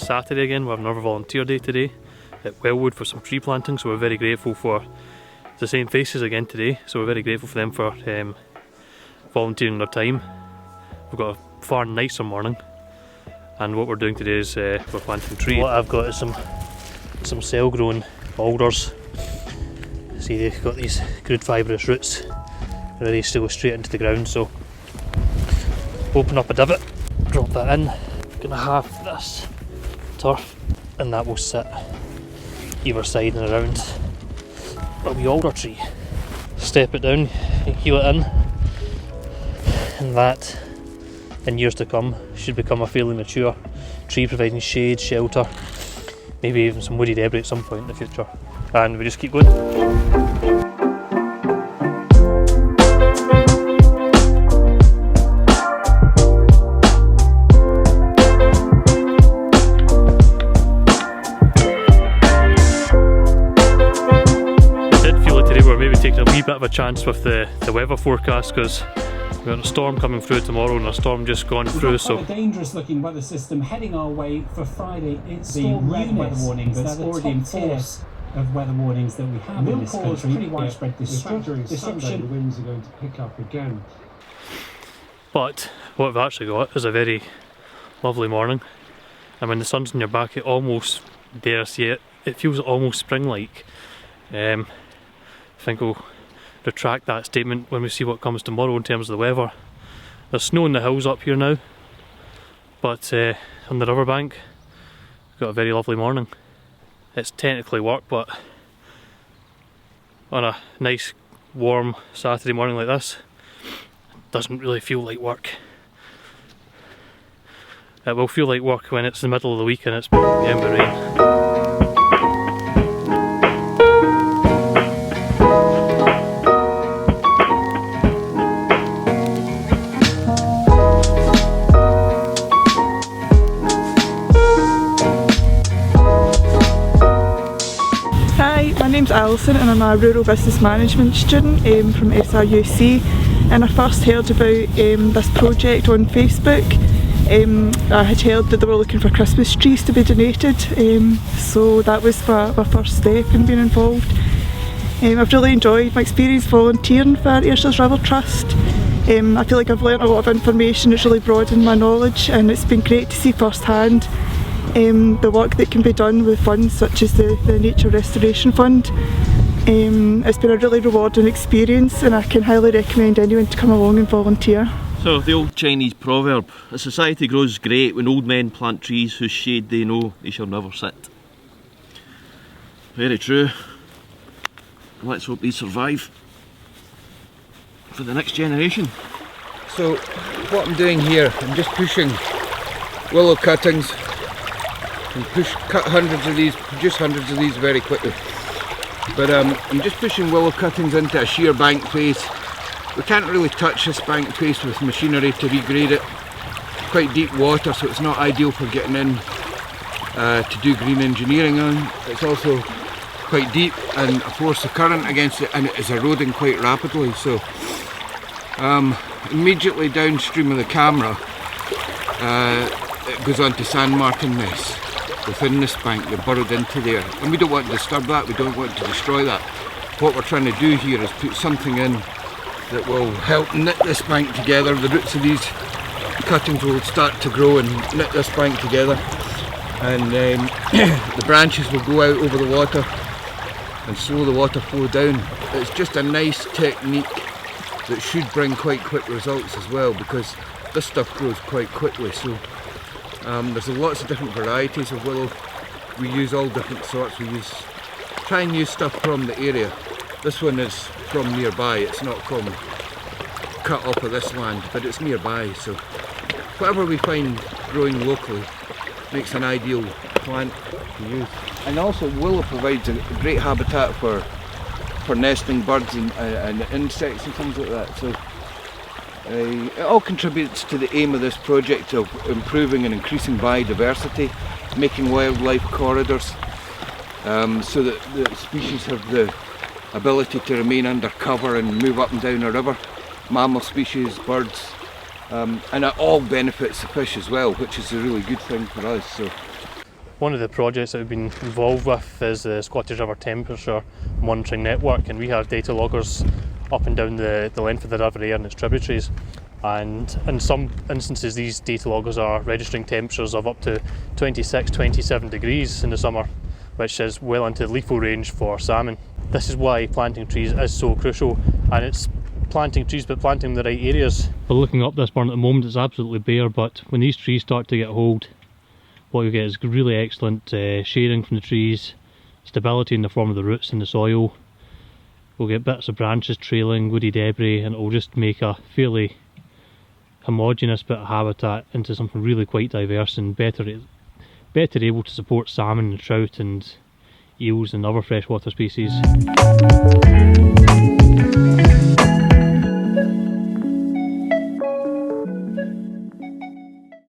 Saturday again. We have another volunteer day today at Wellwood for some tree planting, so we're very grateful for the same faces again today, so we're very grateful for them for volunteering their time. We've got a far nicer morning, and what we're doing today is we're planting trees. What I've got is some cell-grown alders. See, they've got these good fibrous roots ready to go straight into the ground, so open up a divot, drop that in, gonna have this turf, and that will sit either side and around a wee alder tree. Step it down, heel it in, and that in years to come should become a fairly mature tree, providing shade, shelter, maybe even some woody debris at some point in the future. And we just keep going. Taking a wee bit of a chance with the weather forecast, because we've got a storm coming through tomorrow and a storm just gone through. So a dangerous looking weather system heading our way for Friday. It's the red weather warnings that's already in force of weather warnings that we have in this country. Pretty widespread disruption. The winds are going to pick up again. But what we've actually got is a very lovely morning, and when the sun's on your back, it almost, dare I say it, it feels almost spring-like. I think we'll retract that statement when we see what comes tomorrow in terms of the weather. There's snow in the hills up here now, but on the riverbank we've got a very lovely morning. It's technically work, but on a nice warm Saturday morning like this, it doesn't really feel like work. It will feel like work when it's the middle of the week and it's getting with rain. Alison, and I'm a rural business management student from SRUC, and I first heard about this project on Facebook. I had heard that they were looking for Christmas trees to be donated, so that was my first step in being involved. I've really enjoyed my experience volunteering for Ayrshire River Trust. I feel like I've learnt a lot of information. It's really broadened my knowledge, and it's been great to see firsthand the work that can be done with funds such as the Nature Restoration Fund. It's been a really rewarding experience, and I can highly recommend anyone to come along and volunteer. So the old Chinese proverb, a society grows great when old men plant trees whose shade they know they shall never sit. Very true. Let's hope they survive for the next generation. So what I'm doing here, I'm just pushing willow cuttings and cut hundreds of these, produce hundreds of these very quickly. But I'm just pushing willow cuttings into a sheer bank face. We can't really touch this bank face with machinery to regrade it. Quite deep water, so it's not ideal for getting in to do green engineering on. It's also quite deep, and a force of current against it, and it is eroding quite rapidly. So immediately downstream of the camera, it goes on to sand martin nests within this bank. They're burrowed into there, and we don't want to disturb that, we don't want to destroy that. What we're trying to do here is put something in that will help knit this bank together. The roots of these cuttings will start to grow and knit this bank together, and the branches will go out over the water and slow the water flow down. It's just a nice technique that should bring quite quick results as well, because this stuff grows quite quickly. So there's lots of different varieties of willow. We use all different sorts. Try and use stuff from the area. This one is from nearby, it's not from cut off of this land, but it's nearby, so whatever we find growing locally makes an ideal plant to use. And also willow provides a great habitat for nesting birds and insects and things like that. So it all contributes to the aim of this project of improving and increasing biodiversity, making wildlife corridors, so that the species have the ability to remain under cover and move up and down a river. Mammal species, birds, and it all benefits the fish as well, which is a really good thing for us. So One of the projects that we've been involved with is the Scottish River Temperature Monitoring Network, and we have data loggers up and down the length of the River Ayr and its tributaries. And in some instances these data loggers are registering temperatures of up to 26-27 degrees in the summer, which is well into the lethal range for salmon. This is why planting trees is so crucial, and it's planting trees but planting in the right areas. But looking up this burn at the moment, it's absolutely bare, but when these trees start to get hold, what you get is really excellent shading from the trees, stability in the form of the roots in the soil. We'll get bits of branches trailing, woody debris, and it will just make a fairly homogeneous bit of habitat into something really quite diverse and better able to support salmon and trout and eels and other freshwater species.